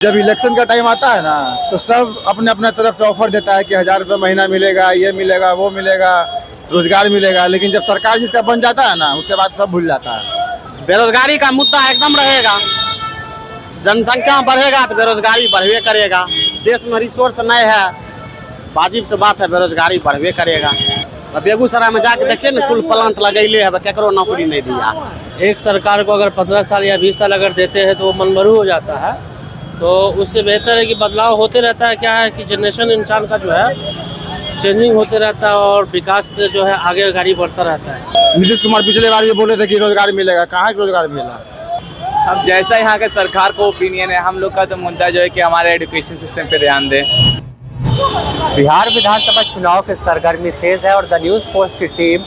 जब इलेक्शन का टाइम आता है ना तो सब अपने अपने तरफ से ऑफर देता है कि 1000 रुपये महीना मिलेगा, ये मिलेगा, वो मिलेगा, रोजगार मिलेगा। लेकिन जब सरकार जिसका बन जाता है ना उसके बाद सब भूल जाता है। बेरोजगारी का मुद्दा एकदम रहेगा। जनसंख्या बढ़ेगा तो बेरोजगारी बढ़वे करेगा। देश में रिसोर्स नहीं है, वाजिब से बात है, बेरोजगारी बढ़वे करेगा। अब बेगूसराय में जाके देखिए ना, कुल प्लांट लगैले है, केकरो नौकरी नहीं दिया। एक सरकार को अगर 15 साल या 20 साल अगर देते हैं तो वो मनभरू हो जाता है। तो उससे बेहतर है कि बदलाव होते रहता है। क्या है कि जनरेशन इंसान का जो है चेंजिंग होते रहता है और विकास के जो है आगे गाड़ी बढ़ता रहता है। नीतीश कुमार पिछले बार ये बोले थे कि रोजगार मिलेगा, कहाँ रोजगार मिला। अब जैसा यहाँ के सरकार को ओपिनियन है, हम लोग का तो मुद्दा जो है कि हमारे एजुकेशन सिस्टम पे ध्यान दें। बिहार विधानसभा चुनाव की सरगर्मी तेज है और द न्यूज़ पोस्ट की टीम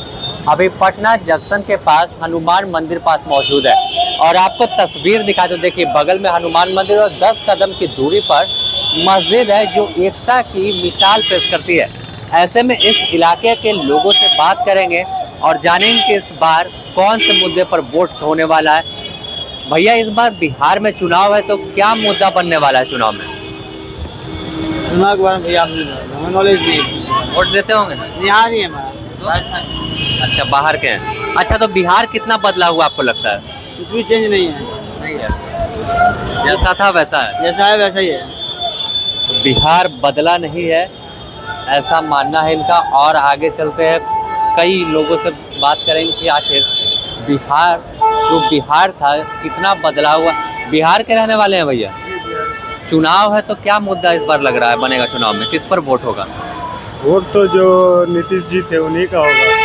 अभी पटना जंक्शन के पास हनुमान मंदिर पास मौजूद है और आपको तस्वीर दिखा दो। देखिए बगल में हनुमान मंदिर और 10 कदम की दूरी पर मस्जिद है जो एकता की मिसाल पेश करती है। ऐसे में इस इलाके के लोगों से बात करेंगे और जानेंगे कि इस बार कौन से मुद्दे पर वोट होने वाला है। भैया इस बार बिहार में चुनाव है तो क्या मुद्दा बनने वाला है चुनाव में? चुनाव के बारे में भैया हमें नॉलेज नहीं है इसी से। वोट देते होंगे ना? यहाँ नहीं है हमारा। अच्छा बाहर के हैं। अच्छा तो बिहार कितना बदला हुआ आपको लगता है? कुछ भी चेंज नहीं है, नहीं है, जैसा था वैसा है। जैसा है वैसा ही है। तो बिहार बदला नहीं है ऐसा मानना है इनका। और आगे चलते हैं, कई लोगों से बात करेंगे कि आखिर बिहार जो बिहार था कितना बदला हुआ। बिहार के रहने वाले हैं भैया, चुनाव है तो क्या मुद्दा इस बार लग रहा है बनेगा चुनाव में? किस पर वोट होगा? वोट तो जो नीतीश जी थे उन्हीं का होगा।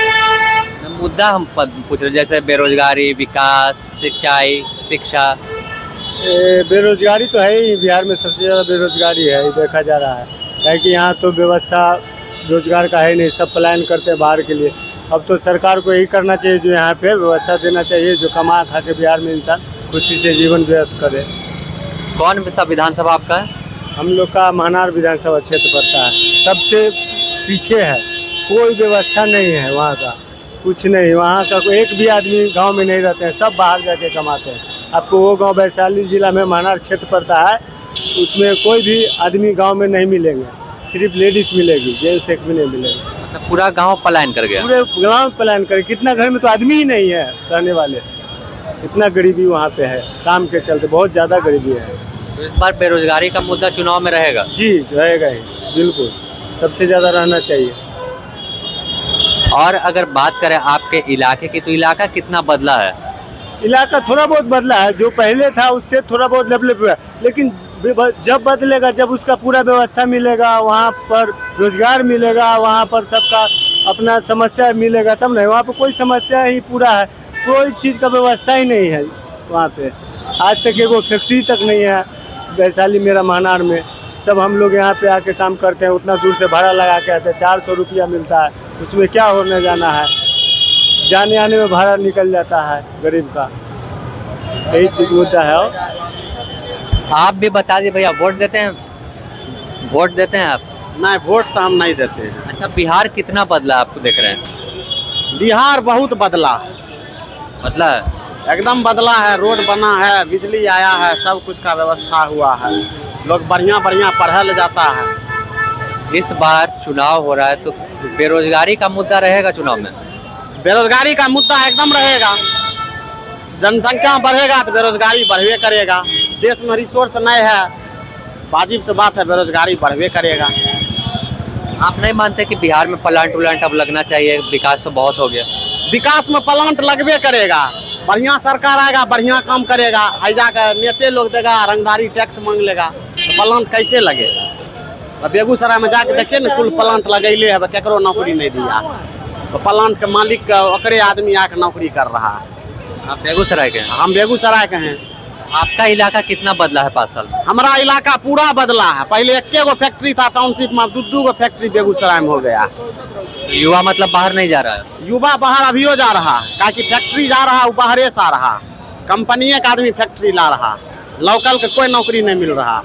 मुद्दा हम पूछ रहे जैसे बेरोजगारी, विकास, शिक्षा। बेरोजगारी तो है ही, बिहार में सबसे ज़्यादा बेरोजगारी है, ये देखा जा रहा है कि यहाँ तो व्यवस्था रोजगार का है नहीं, सब पलायन करते हैं बाहर के लिए। अब तो सरकार को यही करना चाहिए जो यहाँ पे व्यवस्था देना चाहिए, जो कमा खा के बिहार में इंसान खुशी से जीवन व्यतीत करे। कौन सा विधानसभा आपका है? हम लोग का महनार विधानसभा क्षेत्र पड़ता है, सबसे पीछे है, कोई व्यवस्था नहीं है वहाँ का, कुछ नहीं। वहाँ का एक भी आदमी गांव में नहीं रहते हैं, सब बाहर जाके कमाते हैं। आपको वो गांव वैशाली जिला में महनार क्षेत्र पड़ता है, उसमें कोई भी आदमी गांव में नहीं मिलेंगे, सिर्फ लेडीज़ मिलेगी, जेंट्स एक भी नहीं मिलेगा। मतलब पूरा गांव पलायन कर गया? पूरे गांव पलायन करे। कितना घर में तो आदमी ही नहीं है रहने वाले, इतना गरीबी वहाँ पे है, काम के चलते बहुत ज़्यादा गरीबी है। तो इस बार बेरोजगारी का मुद्दा चुनाव में रहेगा? जी रहेगा ही, बिल्कुल सबसे ज़्यादा रहना चाहिए। और अगर बात करें आपके इलाके की तो इलाका कितना बदला है? इलाका थोड़ा बहुत बदला है, जो पहले था उससे थोड़ा बहुत डेवलप हुआ है। लेकिन जब बदलेगा, जब उसका पूरा व्यवस्था मिलेगा, वहाँ पर रोजगार मिलेगा, वहाँ पर सबका अपना समस्या मिलेगा तब नहीं। वहाँ पर कोई समस्या ही पूरा है, कोई चीज़ का व्यवस्था ही नहीं है वहाँ पे। आज तक एगो फैक्ट्री तक नहीं है वैशाली मेरा महनार में। सब हम लोग यहाँ पे आके काम करते हैं, उतना दूर से भाड़ा लगा के आते हैं, 400 रुपया मिलता है, उसमें क्या होने जाना है, जाने आने में भाड़ा निकल जाता है गरीब का, यही मुद्दा है। आप भी बता दिए भैया, वोट देते हैं? वोट देते हैं आप? नहीं, वोट तो हम नहीं देते हैं। अच्छा बिहार कितना बदला आपको देख रहे हैं? बिहार बहुत बदला, बदला है एकदम बदला है। रोड बना है, बिजली आया है, सब कुछ का व्यवस्था हुआ है, लोग बढ़िया बढ़िया पढ़ल जाता है। इस बार चुनाव हो रहा है तो बेरोजगारी का मुद्दा रहेगा चुनाव में? बेरोजगारी का मुद्दा एकदम रहेगा। जनसंख्या बढ़ेगा तो बेरोजगारी बढ़वे करेगा। देश में रिसोर्स नहीं है, वाजिब से बात है, बेरोजगारी बढ़वे करेगा। आप नहीं मानते कि बिहार में प्लांट उलांट अब लगना चाहिए? विकास तो बहुत हो गया। विकास में प्लांट लगवे करेगा, बढ़िया सरकार आएगा, बढ़िया काम करेगा। ऐजा कर नेते लोग देगा, रंगदारी टैक्स मांग लेगा, तो प्लांट कैसे लगेगा? अब बेगूसराय में जाके देखिए ना, कुल प्लांट लगैले है, केकरो नौकरी नहीं दिया। तो प्लांट के मालिक ओकरे आदमी आके नौकरी कर रहा है। आप बेगूसराय के हैं? हम बेगूसराय के हैं। आपका इलाका कितना बदला है 5 साल? हमारा इलाका पूरा बदला है। पहले एक गो फैक्ट्री था टाउनशिप में, 2 गो फैक्ट्री बेगूसराय में हो गया। युवा मतलब बाहर नहीं जा रहा है? युवा बाहर अभियो जा रहा है, काहे कि फैक्ट्री जा रहा है, वो बाहरे से आ रहा, कंपनी का आदमी फैक्ट्री ला रहा, लोकल के कोई नौकरी नहीं मिल रहा।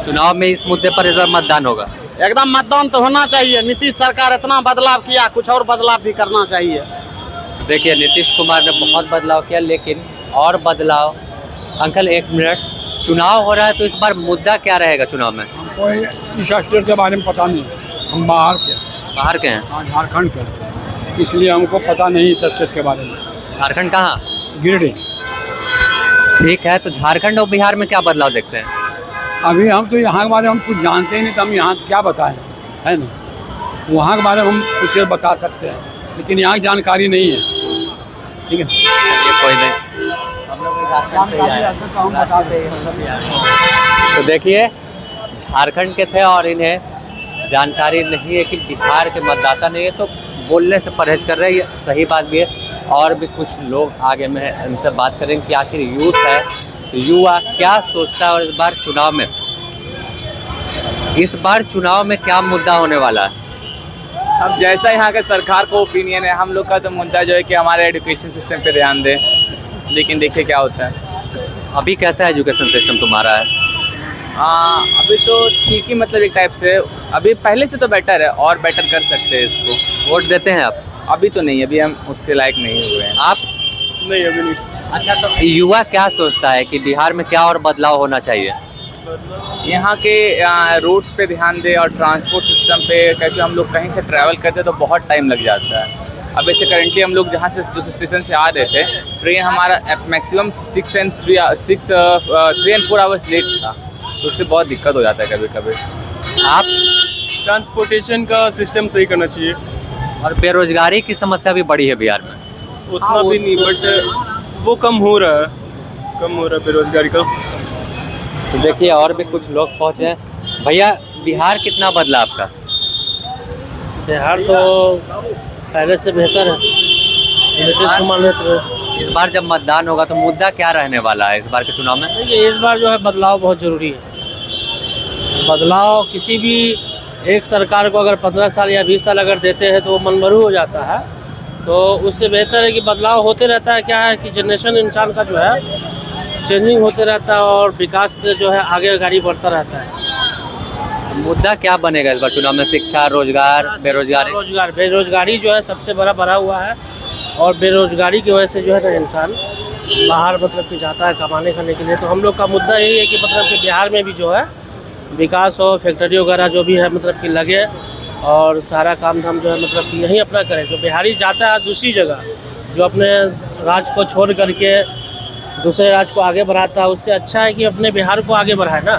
चुनाव में इस मुद्दे पर इस बार मतदान होगा? एकदम मतदान तो होना चाहिए। नीतीश सरकार इतना बदलाव किया, कुछ और बदलाव भी करना चाहिए। देखिए नीतीश कुमार ने बहुत बदलाव किया, लेकिन और बदलाव। अंकल एक मिनट, चुनाव हो रहा है तो इस बार मुद्दा क्या रहेगा चुनाव में? हमको इस स्टेट के बारे में पता नहीं, हम बाहर के हैं। झारखंड के, इसलिए हमको पता नहीं इस स्टेट के बारे में। झारखंड कहाँ? गिरिडीह। ठीक है, तो झारखंड और बिहार में क्या बदलाव देखते हैं? अभी हम तो यहाँ के बारे में हम कुछ जानते ही नहीं, तो हम यहाँ क्या बताएं, है ना। वहाँ के बारे में हम कुछ बता सकते हैं, लेकिन यहाँ की जानकारी नहीं है। ठीक है, ये कोई नहीं। तो देखिए, झारखंड के थे और इन्हें जानकारी नहीं है कि बिहार के मतदाता नहीं है, तो बोलने से परहेज कर रहे हैं। ये सही बात भी है। और भी कुछ लोग आगे में इनसे बात करेंगे कि आखिर यूथ है, युवा क्या सोचता है और इस बार चुनाव में क्या मुद्दा होने वाला है? अब जैसा यहाँ के सरकार को ओपिनियन है, हम लोग का तो मुद्दा जो है कि हमारे एजुकेशन सिस्टम पे ध्यान दें, लेकिन देखिए क्या होता है। अभी कैसा एजुकेशन सिस्टम तुम्हारा है? अभी तो ठीक ही, मतलब एक टाइप से अभी पहले से तो बेटर है और बेटर कर सकते हैं इसको। वोट देते हैं आप? अभी तो नहीं, अभी हम उसके लायक नहीं हुए हैं। आप? नहीं, अभी नहीं। अच्छा, तो युवा क्या सोचता है कि बिहार में क्या और बदलाव होना चाहिए? यहाँ के रोड्स पे ध्यान दें और ट्रांसपोर्ट सिस्टम पे, क्योंकि हम लोग कहीं से ट्रैवल करते तो बहुत टाइम लग जाता है। अब ऐसे करेंटली हम लोग जहाँ से जो स्टेशन से आ रहे थे, ट्रेन हमारा मैक्सिमम 3 and 4 आवर्स लेट था, तो उससे बहुत दिक्कत हो जाता है कभी कभी। आप? ट्रांसपोर्टेशन का सिस्टम सही करना चाहिए। और बेरोजगारी की समस्या भी बड़ी है बिहार में। उतना भी नहीं, बट वो कम हो रहा है बेरोजगारी का। तो देखिए, और भी कुछ लोग पहुँचे हैं। भैया, बिहार कितना बदला आपका? बिहार तो पहले से बेहतर है, नीतीश कुमार नेतृत्व। इस बार जब मतदान होगा तो मुद्दा क्या रहने वाला है इस बार के चुनाव में? देखिए, इस बार जो है बदलाव बहुत ज़रूरी है। बदलाव किसी भी एक सरकार को अगर 15 साल या 20 साल अगर देते हैं तो वो मनमरू हो जाता है। तो उससे बेहतर है कि बदलाव होते रहता है। क्या है कि जनरेशन इंसान का जो है चेंजिंग होते रहता है और विकास के जो है आगे गाड़ी बढ़ता रहता है। मुद्दा क्या बनेगा इस बार चुनाव में? शिक्षा, रोजगार, बेरोजगारी? बेरोजगारी जो है सबसे बड़ा बढ़ा हुआ है, और बेरोजगारी की वजह से जो है ना इंसान बाहर मतलब कि जाता है कमाने खाने के लिए। तो हम लोग का मुद्दा यही है कि मतलब कि बिहार में भी जो है विकास हो, फैक्ट्री वगैरह जो भी है मतलब कि लगे, और सारा काम धाम जो है मतलब कि यहीं अपना करें। जो बिहारी जाता है दूसरी जगह, जो अपने राज्य को छोड़ करके दूसरे राज्य को आगे बढ़ाता है, उससे अच्छा है कि अपने बिहार को आगे बढ़ाए ना।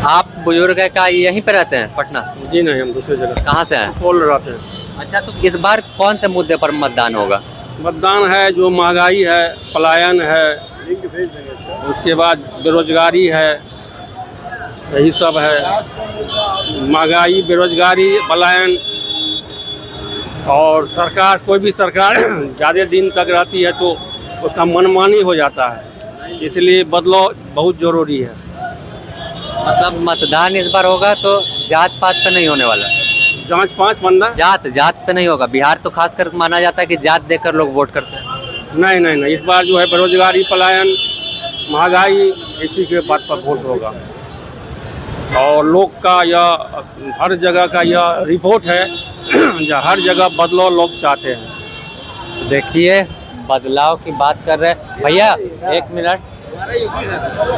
आप बुजुर्ग है, का यहीं पे रहते हैं पटना? जी नहीं, हम दूसरी जगह। कहाँ से हैं? बोल रहे थे। अच्छा, तो इस बार कौन से मुद्दे पर मतदान होगा? मतदान है जो महंगाई है, पलायन है, उसके बाद बेरोजगारी है, यही सब है। महंगाई, बेरोजगारी, पलायन, और सरकार, कोई भी सरकार ज़्यादा दिन तक रहती है तो उसका मनमानी हो जाता है, इसलिए बदलाव बहुत ज़रूरी है। मतलब मतदान इस बार होगा तो जात पात पे नहीं होने वाला? जांच पाँच बंदा जात पे नहीं होगा। बिहार तो खासकर माना जाता है कि जात देकर लोग वोट करते हैं। नहीं, इस बार जो है बेरोजगारी, पलायन, महंगाई, इसी के बात पर वोट होगा। और लोग का यह हर जगह का यह रिपोर्ट है जो हर जगह बदलाव लोग चाहते हैं। देखिए, बदलाव की बात कर रहे हैं भैया। 1 मिनट।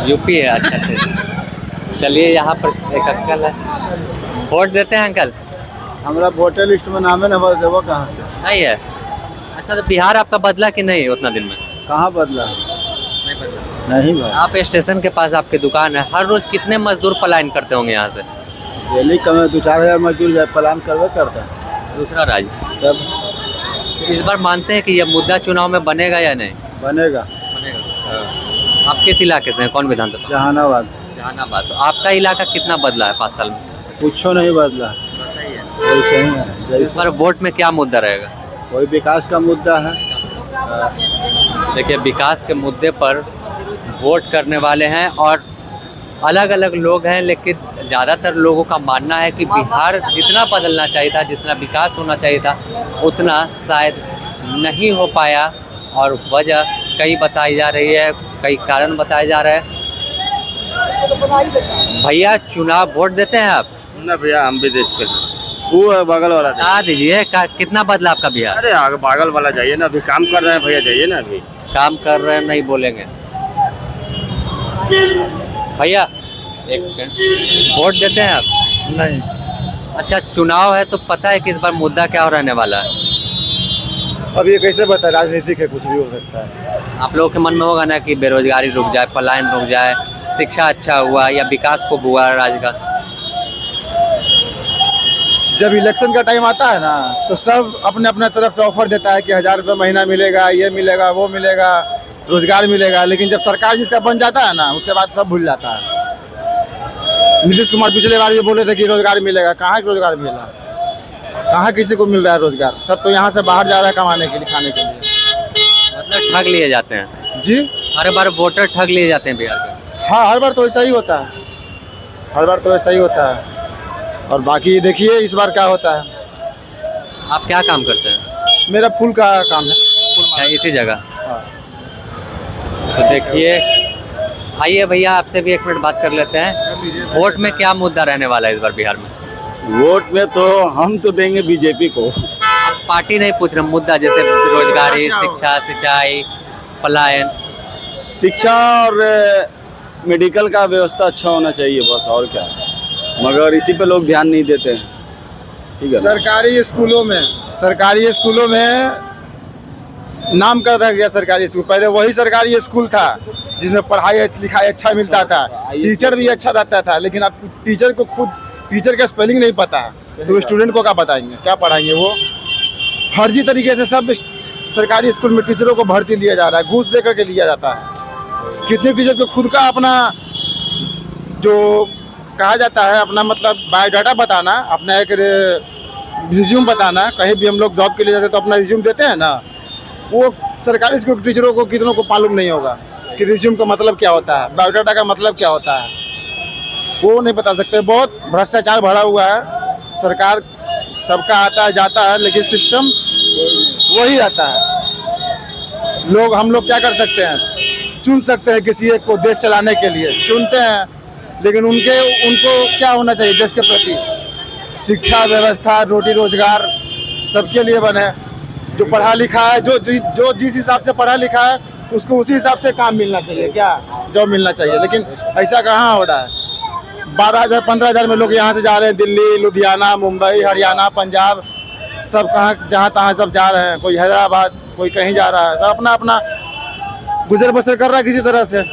यूपी है? अच्छा, चलिए, यहाँ पर एक अंकल है, वोट देते हैं अंकल? हमारा वोटर लिस्ट में नाम है ना, बस देवो कहाँ से? नहीं है। अच्छा, तो बिहार आपका बदला कि नहीं उतना दिन में? कहाँ बदला? नहीं भाई। आप स्टेशन के पास आपकी दुकान है, हर रोज कितने मजदूर पलायन करते होंगे यहाँ से? डेली कम 2-4 हज़ार मजदूर जाए पलायन करवे करता है। दूसरा राज्य। तब इस बार मानते हैं कि यह मुद्दा चुनाव में बनेगा या नहीं? बनेगा। आप किस इलाके से हैं? कौन विधानसभा? जहानाबाद। जहानाबाद। तो आपका इलाका कितना बदला है 5 साल में? कुछ नहीं बदला, वैसे ही है। इस बार वोट में क्या मुद्दा रहेगा? कोई विकास का मुद्दा है। देखिए, विकास के मुद्दे पर वोट करने वाले हैं और अलग अलग लोग हैं, लेकिन ज़्यादातर लोगों का मानना है कि बिहार जितना बदलना चाहिए था, जितना विकास होना चाहिए था, उतना शायद नहीं हो पाया। और वजह कई बताई जा रही है, कई कारण बताए जा रहे हैं। भैया, चुनाव वोट देते हैं आप? ना भैया, हम भी देश पे वो है बगल वाला। बता दीजिए, कितना बदला आपका बिहार? अरे आगे बगल वाला जाइए ना, अभी काम कर रहे हैं भैया, जाइए ना। अभी काम कर रहे हैं, नहीं बोलेंगे। भैया एक सेकंड, वोट देते हैं आप? नहीं। अच्छा, चुनाव है तो पता है कि इस बार मुद्दा क्या हो रहने वाला है? अब ये कैसे बता, राजनीतिक है, कुछ भी हो सकता है। आप लोगों के मन में होगा ना कि बेरोजगारी रुक जाए, पलायन रुक जाए, शिक्षा अच्छा हुआ या विकास खूब हुआ राज्य का। जब इलेक्शन का टाइम आता है ना तो सब अपने अपने तरफ से ऑफर देता है कि 1000 रुपये महीना मिलेगा, ये मिलेगा, वो मिलेगा, रोजगार मिलेगा। लेकिन जब सरकार जिसका बन जाता है ना उसके बाद सब भूल जाता है। नीतीश कुमार पिछले बार ये बोले थे कि रोजगार मिलेगा, कहाँ रोजगार मिला, कहाँ किसी को मिल रहा है रोजगार? सब तो यहाँ से बाहर जा रहा है कमाने के लिए, खाने के लिए। मतलब ठग लिए जाते हैं जी, हर बार वोटर ठग लिए जाते हैं बिहार के। हाँ, हर बार तो ऐसा ही होता है, हर बार तो ऐसा ही होता है। और बाकी देखिए इस बार क्या होता है। आप क्या काम करते हैं? मेरा फूल का काम है। अच्छा, इसी जगह। हाँ। तो देखिए, आइए भैया आपसे भी एक मिनट बात कर लेते हैं। वोट में क्या मुद्दा रहने वाला है इस बार बिहार में? वोट में तो हम तो देंगे बीजेपी को। आप पार्टी नहीं पूछ रहे, मुद्दा जैसे रोजगारी, शिक्षा, सिंचाई, पलायन। शिक्षा और मेडिकल का व्यवस्था अच्छा होना चाहिए, बस और क्या। मगर इसी पे लोग ध्यान नहीं देते हैं। ठीक है। सरकारी स्कूलों में नाम कर रह गया सरकारी स्कूल। पहले वही सरकारी स्कूल था जिसमें पढ़ाई लिखाई अच्छा मिलता था, टीचर भी अच्छा रहता था। लेकिन अब टीचर को खुद टीचर का स्पेलिंग नहीं पता है तो स्टूडेंट को क्या बताएंगे, क्या पढ़ाएंगे? वो फर्जी तरीके से सब सरकारी स्कूल में टीचरों को भर्ती लिया जा रहा है, घूस दे करके लिया जाता है। कितने टीचर को खुद का अपना जो कहा जाता है अपना मतलब बायोडाटा बताना, अपना एक रिज्यूम बताना, कहीं भी हम लोग जॉब के लिए जाते हैं तो अपना रिज्यूम देते हैं ना, वो सरकारी स्कूल टीचरों को कितनों को मालूम नहीं होगा कि रिज्यूम का मतलब क्या होता है, बायोडाटा का मतलब क्या होता है, वो नहीं बता सकते। बहुत भ्रष्टाचार भरा हुआ है। सरकार सबका आता है जाता है लेकिन सिस्टम वही रहता है। हम लोग क्या कर सकते हैं? चुन सकते हैं किसी एक को देश चलाने के लिए, चुनते हैं, लेकिन उनको क्या होना चाहिए देश के प्रति? शिक्षा व्यवस्था, रोटी रोजगार सबके लिए बने। जो पढ़ा लिखा है, जो जिस हिसाब से पढ़ा लिखा है उसको उसी हिसाब से काम मिलना चाहिए, क्या जॉब मिलना चाहिए। लेकिन ऐसा कहाँ हो रहा है? 12,000 15,000 में लोग यहाँ से जा रहे हैं दिल्ली, लुधियाना, मुंबई, हरियाणा, पंजाब, सब कहाँ जहाँ तहाँ सब जा रहे हैं। कोई हैदराबाद, कोई कहीं जा रहा है, सब अपना अपना गुजर बसर कर रहा है किसी तरह से।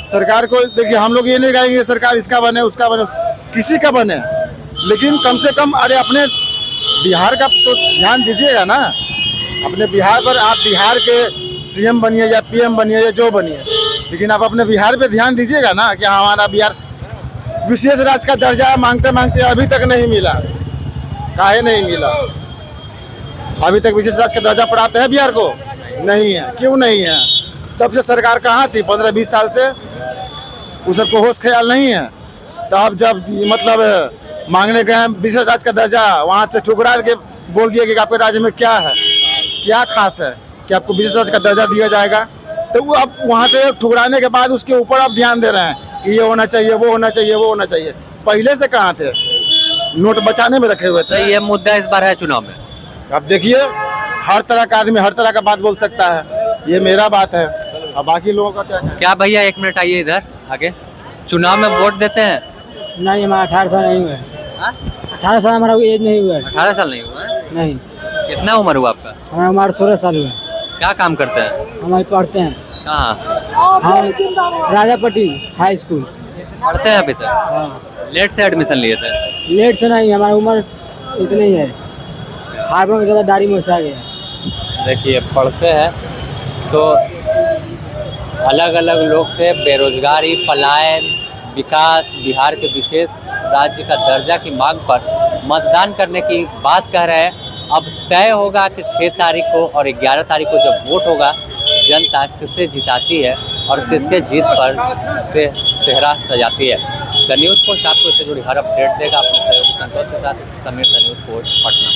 सरकार को देखिए, हम लोग ये नहीं कहेंगे सरकार इसका बने उसका बने, किसी का बने, लेकिन कम से कम अरे अपने बिहार का तो ध्यान दीजिएगा ना। अपने बिहार पर आप बिहार के सीएम बनिए या पीएम बनिए या जो बनिए, लेकिन आप अपने बिहार पे ध्यान दीजिएगा ना कि हमारा बिहार विशेष राज्य का दर्जा मांगते मांगते अभी तक नहीं मिला। काहे नहीं मिला? अभी तक विशेष राज्य का दर्जा प्राप्त है बिहार को? नहीं है। क्यों नहीं है? तब से सरकार कहाँ थी? 15-20 साल से उस सबको होश ख्याल नहीं है। तो अब जब मतलब मांगने गए विशेष राज्य का दर्जा, वहाँ से ठुकरा के बोल दिया कि आपके राज्य में क्या है, क्या खास है कि आपको विशेष राज्य का दर्जा दिया जाएगा। तो वो अब वहाँ से ठुकराने के बाद उसके ऊपर आप ध्यान दे रहे हैं कि ये होना चाहिए, वो होना चाहिए, वो होना चाहिए। पहले से कहाँ थे? नोट बचाने में रखे हुए थे। तो ये मुद्दा इस बार है चुनाव में। अब देखिए, हर तरह का आदमी हर तरह का बात बोल सकता है। ये मेरा बात है, अब बाकी लोगों का क्या है? क्या भैया, एक मिनट आइए इधर आगे। चुनाव में वोट देते हैं? नहीं, हमारा 18 साल नहीं हुआ है। 18 साल हमारा एज नहीं हुआ है। 18 साल नहीं हुआ है? नहीं। कितना उम्र हुआ आपका? हमारा उम्र 16 साल हुआ है। क्या काम करते हैं? हम अभी पढ़ते हैं। कहाँ? हम राजापट्टी हाई स्कूल पढ़ते हैं अभी तक? हाँ। लेट से एडमिशन लिए थे? लेट से नहीं, हमारी उम्र इतनी ही है। हार्बन में ज़्यादा दाढ़ी मुझसे आ गया। देखिए, पढ़ते हैं तो अलग अलग लोग थे। बेरोजगारी, पलायन, विकास, बिहार के विशेष राज्य का दर्जा की मांग पर मतदान करने की बात कह रहे हैं। अब तय होगा कि 6 तारीख को और 11 तारीख को जब वोट होगा, जनता किसे जिताती है और किसके जीत पर से सेहरा सजाती है। द न्यूज़ पोस्ट आपको इससे जुड़ी हर अपडेट देगा। अपने सहयोगी संतोष के साथ Sameer, the news post, Patna.